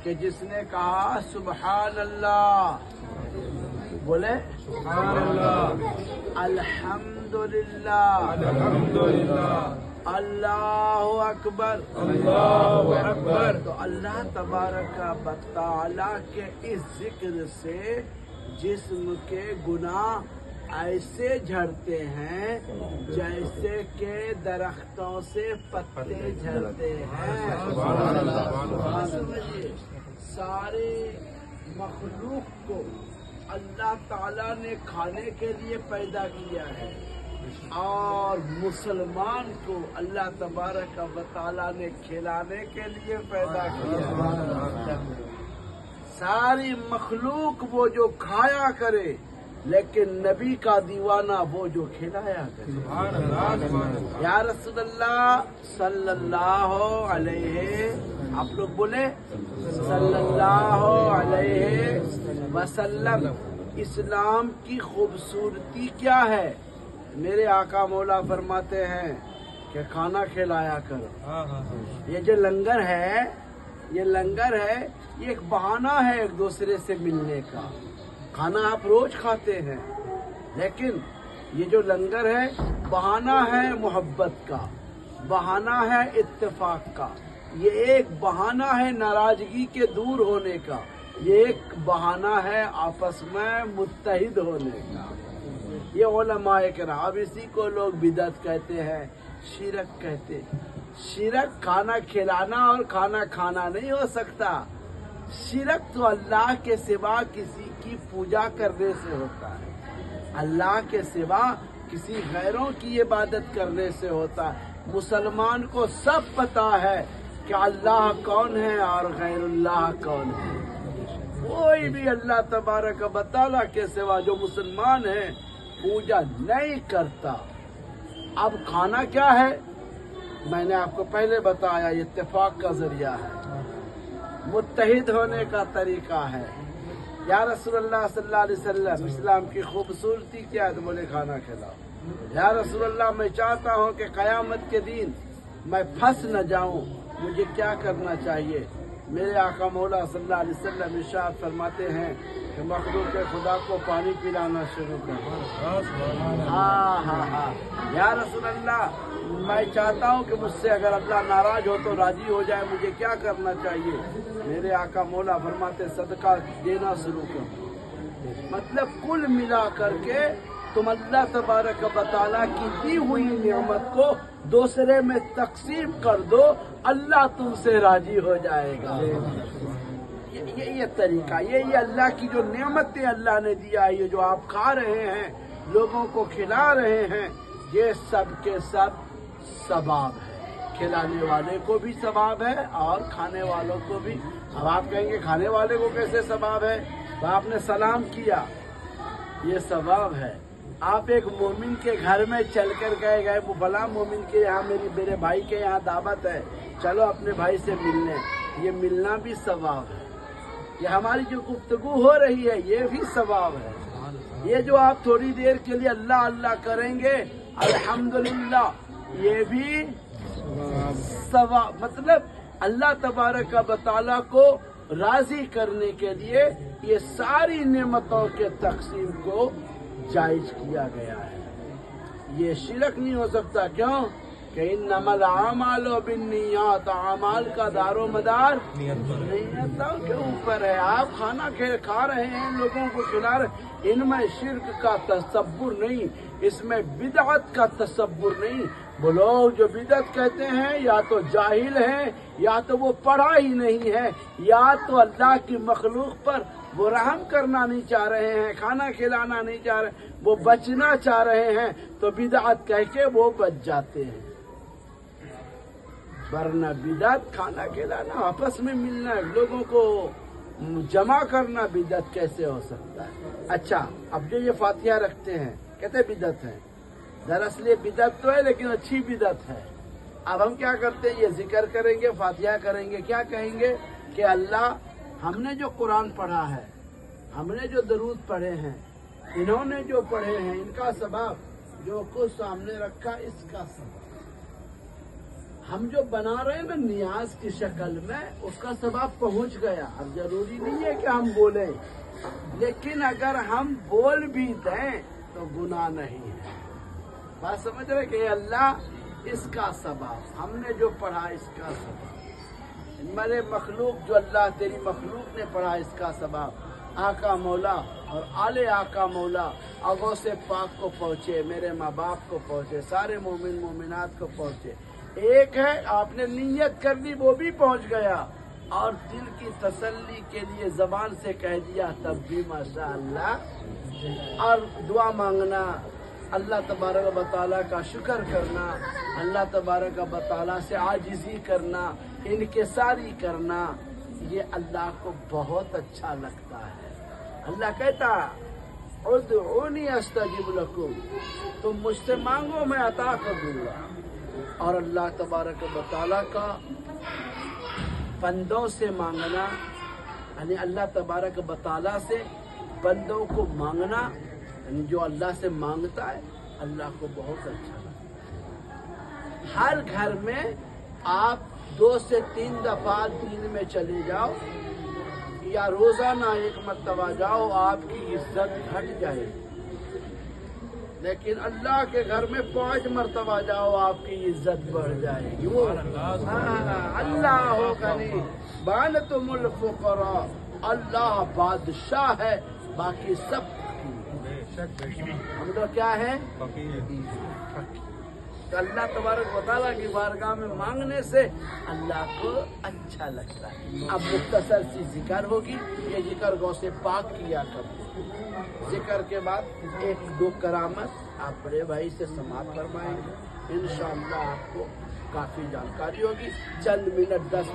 کہ جس نے کہا سبحان اللہ، بولے سبحان اللہ، الحمدللہ، الحمدللہ، اللہ اکبر، اللہ اکبر، تو اللہ تبارک و تعالی کے اس ذکر سے جسم کے گناہ ایسے جھڑتے ہیں جیسے کہ درختوں سے پتے جھڑتے ہیں۔ سمجھیے، سارے مخلوق کو اللہ تعالیٰ نے کھانے کے لیے پیدا کیا ہے، اور مسلمان کو اللہ تبارک و تعالیٰ نے کھلانے کے لیے پیدا کیا ہے۔ ساری مخلوق وہ جو کھایا کرے، لیکن نبی کا دیوانہ وہ جو کھلایا کرے۔ سبحان اللہ، سبحان اللہ، یا رسول اللہ صلی اللہ علیہ، آپ لوگ بولے صلی اللہ علیہ وسلم۔ اسلام کی خوبصورتی کیا ہے؟ میرے آقا مولا فرماتے ہیں کہ کھانا کھلایا کرو۔ یہ جو لنگر ہے، یہ لنگر ہے، یہ ایک بہانہ ہے ایک دوسرے سے ملنے کا۔ کھانا آپ روز کھاتے ہیں، لیکن یہ جو لنگر ہے بہانہ ہے محبت کا، بہانہ ہے اتفاق کا، یہ ایک بہانہ ہے ناراضگی کے دور ہونے کا، یہ ایک بہانہ ہے آپس میں متحد ہونے کا۔ یہ علماء کرام، اب اسی کو لوگ بدعت کہتے ہیں، شرک کہتے ہیں۔ شرک کھانا کھلانا اور کھانا کھانا نہیں ہو سکتا۔ شرک تو اللہ کے سوا کسی کی پوجا کرنے سے ہوتا ہے، اللہ کے سوا کسی غیروں کی عبادت کرنے سے ہوتا ہے۔ مسلمان کو سب پتا ہے کہ اللہ کون ہے اور غیر اللہ کون ہے۔ کوئی بھی اللہ تبارک و تعالیٰ کے سوا جو مسلمان ہے پوجا نہیں کرتا۔ اب کھانا کیا ہے؟ میں نے آپ کو پہلے بتایا، یہ اتفاق کا ذریعہ ہے، متحد ہونے کا طریقہ ہے۔ یا رسول اللہ صلی اللہ علیہ وسلم، اسلام کی خوبصورتی کیا ہے؟ تو بولے کھانا کھلاؤ۔ یا رسول اللہ میں چاہتا ہوں کہ قیامت کے دن میں پھنس نہ جاؤں، مجھے کیا کرنا چاہیے؟ میرے آقا مولا صلی اللہ علیہ وسلم ارشاد فرماتے ہیں کہ مخلوق خدا کو پانی پلانا شروع کرو۔ ہاں، یا رسول اللہ میں چاہتا ہوں کہ مجھ سے اگر اللہ ناراض ہو تو راضی ہو جائے، مجھے کیا کرنا چاہیے؟ میرے آقا مولا فرماتے صدقہ دینا شروع کرو۔ مطلب کل ملا کر کے تم اللہ تبارک و تعالیٰ کی دی ہوئی نعمت کو دوسرے میں تقسیم کر دو، اللہ تم سے راضی ہو جائے گا۔ یہ طریقہ، یہ اللہ کی جو نعمتیں اللہ نے دیا، یہ جو آپ کھا رہے ہیں، لوگوں کو کھلا رہے ہیں، یہ سب کے سب ثواب ہے۔ کھلانے والے کو بھی ثواب ہے اور کھانے والوں کو بھی۔ اب آپ کہیں گے کھانے والے کو کیسے ثواب ہے؟ تو آپ نے سلام کیا، یہ ثواب ہے۔ آپ ایک مومن کے گھر میں چل کر گئے، وہ بلا مومن کے یہاں میرے بھائی کے یہاں دعوت ہے، چلو اپنے بھائی سے ملنے، یہ ملنا بھی ثواب ہے۔ یہ ہماری جو گفتگو ہو رہی ہے یہ بھی ثواب ہے۔ یہ جو آپ تھوڑی دیر کے لیے اللہ اللہ کریں گے الحمدللہ، یہ بھی ثواب۔ مطلب اللہ تبارک و تعالیٰ کو راضی کرنے کے لیے یہ ساری نعمتوں کے تقسیم کو جائز کیا گیا ہے۔ یہ شرک نہیں ہو سکتا، کیوں کہ انما الاعمال بالنیات، اعمال کا دار و مدار نیتوں کے اوپر ہے۔ آپ کھانا کھا رہے ہیں، لوگوں کو کھلا رہے ہیں، ان میں شرک کا تصور نہیں، اس میں بدعت کا تصور نہیں۔ وہ لوگ جو بدعت کہتے ہیں یا تو جاہل ہیں، یا تو وہ پڑھا ہی نہیں ہے، یا تو اللہ کی مخلوق پر وہ رحم کرنا نہیں چاہ رہے ہیں، کھانا کھلانا نہیں چاہ رہے، وہ بچنا چاہ رہے ہیں، تو بدعت کہہ کے وہ بچ جاتے ہیں۔ ورنہ بدعت کھانا کھلانا، آپس میں ملنا، لوگوں کو جمع کرنا بدعت کیسے ہو سکتا ہے؟ اچھا، اب جو یہ فاتحہ رکھتے ہیں کہتے بدعت ہے، دراصل یہ بدعت تو ہے لیکن اچھی بدعت ہے۔ اب ہم کیا کرتے ہیں؟ یہ ذکر کریں گے، فاتحہ کریں گے، کیا کہیں گے کہ اللہ، ہم نے جو قرآن پڑھا ہے، ہم نے جو درود پڑھے ہیں، انہوں نے جو پڑھے ہیں، ان کا ثواب، جو کچھ سامنے رکھا اس کا ثواب۔ ہم جو بنا رہے ہیں نا نیاز کی شکل میں، اس کا ثواب پہنچ گیا. اب ضروری نہیں ہے کہ ہم بولیں، لیکن اگر ہم بول بھی دیں تو گناہ نہیں ہے. بات سمجھ رہے کہ اللہ اس کا ثواب، ہم نے جو پڑھا اس کا ثواب، میرے مخلوق جو اللہ تیری مخلوق نے پڑھا اس کا ثواب آقا مولا اور آل آقا مولا اگوں سے پاک کو پہنچے، میرے ماں باپ کو پہنچے، سارے مومن مومنات کو پہنچے. ایک ہے آپ نے نیت کر دی وہ بھی پہنچ گیا، اور دل کی تسلی کے لیے زبان سے کہہ دیا تب بھی ماشاءاللہ. اور دعا مانگنا، اللہ تبارک و تعالیٰ کا شکر کرنا، اللہ تبارک و تعالیٰ سے عاجزی کرنا، انکساری کرنا، یہ اللہ کو بہت اچھا لگتا ہے. اللہ کہتا ادعونی استجب لکم، تم مجھ سے مانگو میں عطا کر دوں گا. اور اللہ تبارک و تعالیٰ کا بندوں سے مانگنا، یعنی اللہ تبارک و تعالیٰ سے بندوں کو مانگنا، یعنی جو اللہ سے مانگتا ہے اللہ کو بہت اچھا لگتا ہے. ہر گھر میں آپ 2 سے 3 دفعہ دن میں چلے جاؤ یا روزانہ 1 مرتبہ جاؤ، آپ کی عزت گھٹ جائے گی. لیکن اللہ کے گھر میں 5 مرتبہ جاؤ آپ کی عزت بڑھ جائے گی. وہ اللہ ہو غنی بانتم الفقراء، اللہ بادشاہ ہے، باقی سب ہم لوگ کیا ہے؟ تو اللہ تبارک و تعالیٰ کی بارگاہ میں مانگنے سے اللہ کو اچھا لگتا ہے. اب مختصر سی ذکر ہوگی، یہ ذکر غوث پاک کیا کرتے. ذکر کے بعد 1-2 کرامت آپ بڑے بھائی سے سماعت فرمائیں گے، انشاءاللہ آپ کو کافی جانکاری ہوگی. چند منٹ 10